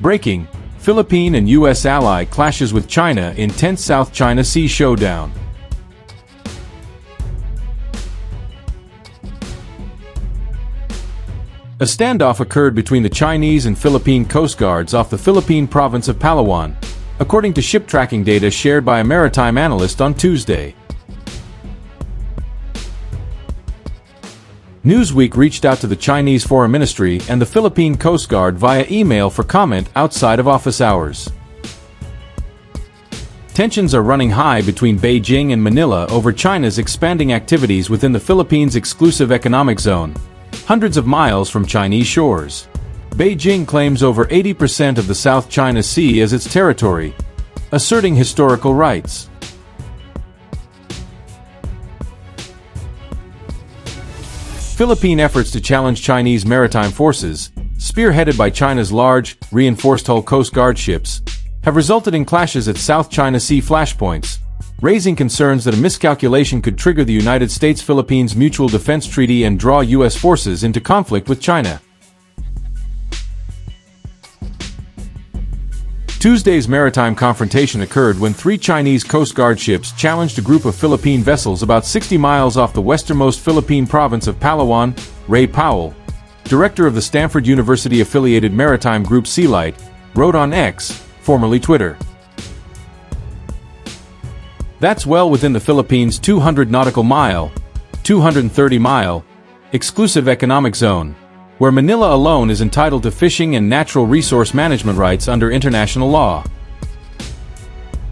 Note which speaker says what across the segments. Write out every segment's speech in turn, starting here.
Speaker 1: Breaking: Philippine and U.S. ally clashes with China in tense South China Sea showdown. A standoff occurred between the Chinese and Philippine Coast Guards off the Philippine province of Palawan, according to ship tracking data shared by a maritime analyst on Tuesday. Newsweek reached out to the Chinese Foreign Ministry and the Philippine Coast Guard via email for comment outside of office hours. Tensions are running high between Beijing and Manila over China's expanding activities within the Philippines' exclusive economic zone, hundreds of miles from Chinese shores. Beijing claims over 80% of the South China Sea as its territory, asserting historical rights. Philippine efforts to challenge Chinese maritime forces, spearheaded by China's large, reinforced hull Coast Guard ships, have resulted in clashes at South China Sea flashpoints, raising concerns that a miscalculation could trigger the United States-Philippines Mutual Defense Treaty and draw U.S. forces into conflict with China. Tuesday's maritime confrontation occurred when three Chinese Coast Guard ships challenged a group of Philippine vessels about 60 miles off the westernmost Philippine province of Palawan. Ray Powell, director of the Stanford University-affiliated maritime group Sealight, wrote on X, formerly Twitter. "That's well within the Philippines' 200 nautical mile, 230 mile, exclusive economic zone, where Manila alone is entitled to fishing and natural resource management rights under international law."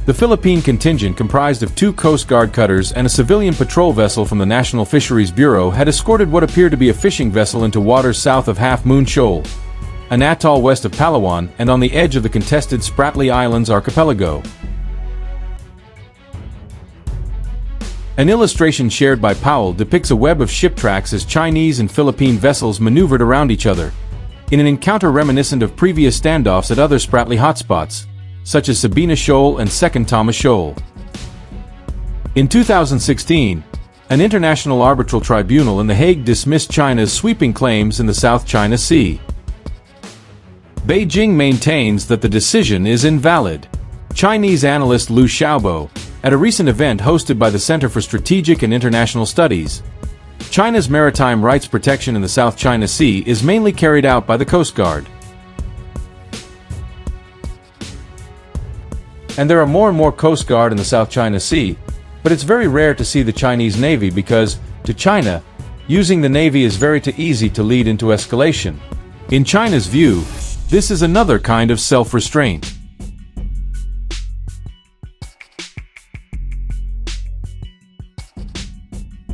Speaker 1: The Philippine contingent, comprised of two Coast Guard cutters and a civilian patrol vessel from the National Fisheries Bureau, had escorted what appeared to be a fishing vessel into waters south of Half Moon Shoal, an atoll west of Palawan and on the edge of the contested Spratly Islands archipelago. An illustration shared by Powell depicts a web of ship tracks as Chinese and Philippine vessels maneuvered around each other, in an encounter reminiscent of previous standoffs at other Spratly hotspots, such as Sabina Shoal and Second Thomas Shoal. In 2016, an international arbitral tribunal in The Hague dismissed China's sweeping claims in the South China Sea. Beijing maintains that the decision is invalid. Chinese analyst Liu Xiaobo, at a recent event hosted by the Center for Strategic and International Studies, China's maritime rights protection in the South China Sea is mainly carried out by the Coast Guard. And there are more and more Coast Guard in the South China Sea, but it's very rare to see the Chinese Navy because, to China, using the Navy is very too easy to lead into escalation. In China's view, this is another kind of self-restraint.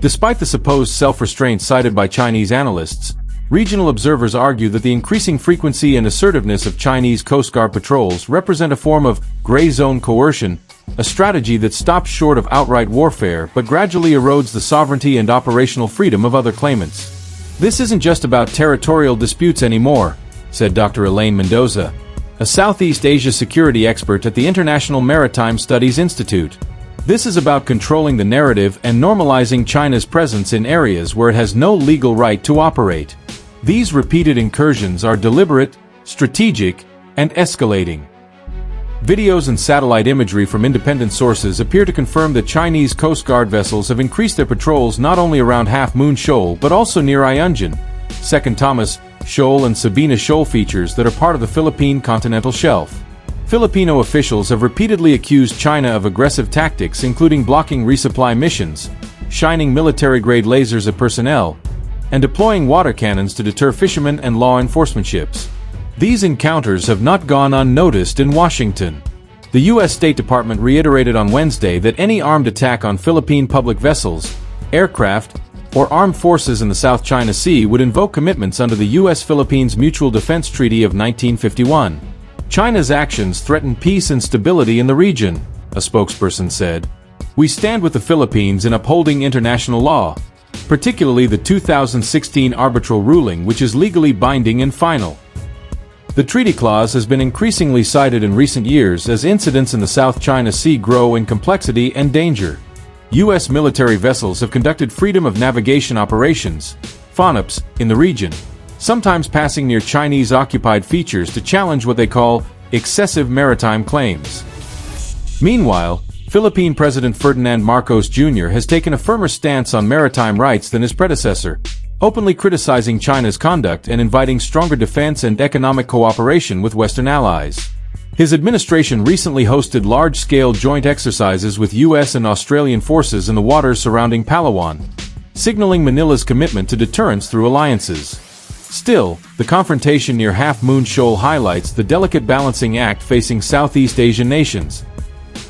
Speaker 1: Despite the supposed self-restraint cited by Chinese analysts, regional observers argue that the increasing frequency and assertiveness of Chinese Coast Guard patrols represent a form of gray zone coercion, a strategy that stops short of outright warfare but gradually erodes the sovereignty and operational freedom of other claimants. "This isn't just about territorial disputes anymore," said Dr. Elaine Mendoza, a Southeast Asia security expert at the International Maritime Studies Institute. "This is about controlling the narrative and normalizing China's presence in areas where it has no legal right to operate. These repeated incursions are deliberate, strategic, and escalating." Videos and satellite imagery from independent sources appear to confirm that Chinese Coast Guard vessels have increased their patrols not only around Half Moon Shoal but also near Ayungin, Second Thomas Shoal and Sabina Shoal features that are part of the Philippine continental shelf. Filipino officials have repeatedly accused China of aggressive tactics, including blocking resupply missions, shining military-grade lasers at personnel, and deploying water cannons to deter fishermen and law enforcement ships. These encounters have not gone unnoticed in Washington. The U.S. State Department reiterated on Wednesday that any armed attack on Philippine public vessels, aircraft, or armed forces in the South China Sea would invoke commitments under the U.S.-Philippines Mutual Defense Treaty of 1951. "China's actions threaten peace and stability in the region," a spokesperson said. "We stand with the Philippines in upholding international law, particularly the 2016 arbitral ruling, which is legally binding and final." The treaty clause has been increasingly cited in recent years as incidents in the South China Sea grow in complexity and danger. U.S. military vessels have conducted freedom of navigation operations, FONOPs, in the region, sometimes passing near Chinese-occupied features to challenge what they call excessive maritime claims. Meanwhile, Philippine President Ferdinand Marcos Jr. has taken a firmer stance on maritime rights than his predecessor, openly criticizing China's conduct and inviting stronger defense and economic cooperation with Western allies. His administration recently hosted large-scale joint exercises with U.S. and Australian forces in the waters surrounding Palawan, signaling Manila's commitment to deterrence through alliances. Still, the confrontation near Half Moon Shoal highlights the delicate balancing act facing Southeast Asian nations,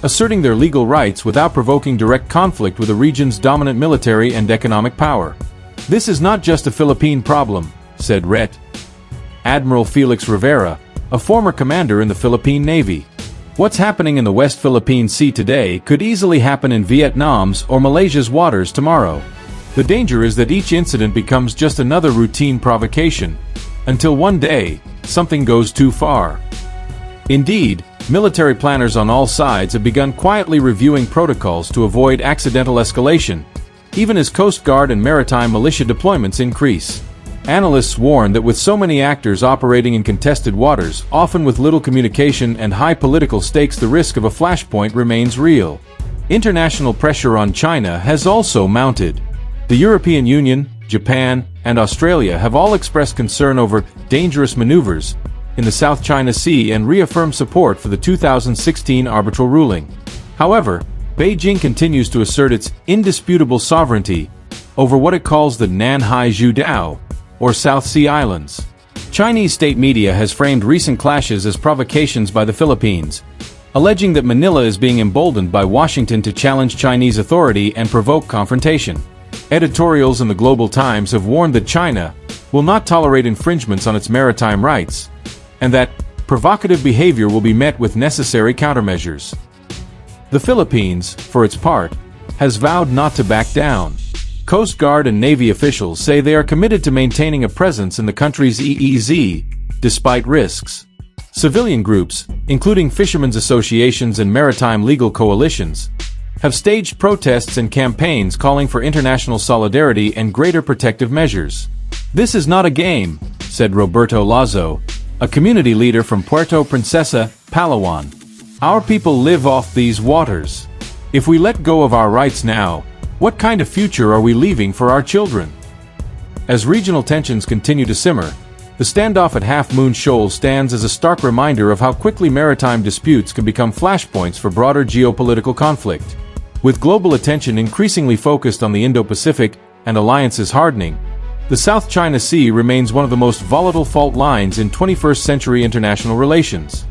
Speaker 1: asserting their legal rights without provoking direct conflict with the region's dominant military and economic power. "This is not just a Philippine problem," said Ret. Admiral Felix Rivera, a former commander in the Philippine Navy. "What's happening in the West Philippine Sea today could easily happen in Vietnam's or Malaysia's waters tomorrow. The danger is that each incident becomes just another routine provocation, until one day, something goes too far." Indeed, military planners on all sides have begun quietly reviewing protocols to avoid accidental escalation, even as Coast Guard and maritime militia deployments increase. Analysts warn that with so many actors operating in contested waters, often with little communication and high political stakes, the risk of a flashpoint remains real. International pressure on China has also mounted. The European Union, Japan, and Australia have all expressed concern over dangerous maneuvers in the South China Sea and reaffirmed support for the 2016 arbitral ruling. However, Beijing continues to assert its indisputable sovereignty over what it calls the Nanhai Zhudao, or South Sea Islands. Chinese state media has framed recent clashes as provocations by the Philippines, alleging that Manila is being emboldened by Washington to challenge Chinese authority and provoke confrontation. Editorials in the Global Times have warned that China will not tolerate infringements on its maritime rights, and that provocative behavior will be met with necessary countermeasures. The Philippines, for its part, has vowed not to back down. Coast Guard and Navy officials say they are committed to maintaining a presence in the country's EEZ, despite risks. Civilian groups, including fishermen's associations and maritime legal coalitions, have staged protests and campaigns calling for international solidarity and greater protective measures. "This is not a game," said Roberto Lazo, a community leader from Puerto Princesa, Palawan. "Our people live off these waters. If we let go of our rights now, what kind of future are we leaving for our children?" As regional tensions continue to simmer, the standoff at Half Moon Shoal stands as a stark reminder of how quickly maritime disputes can become flashpoints for broader geopolitical conflict. With global attention increasingly focused on the Indo-Pacific and alliances hardening, the South China Sea remains one of the most volatile fault lines in 21st-century international relations.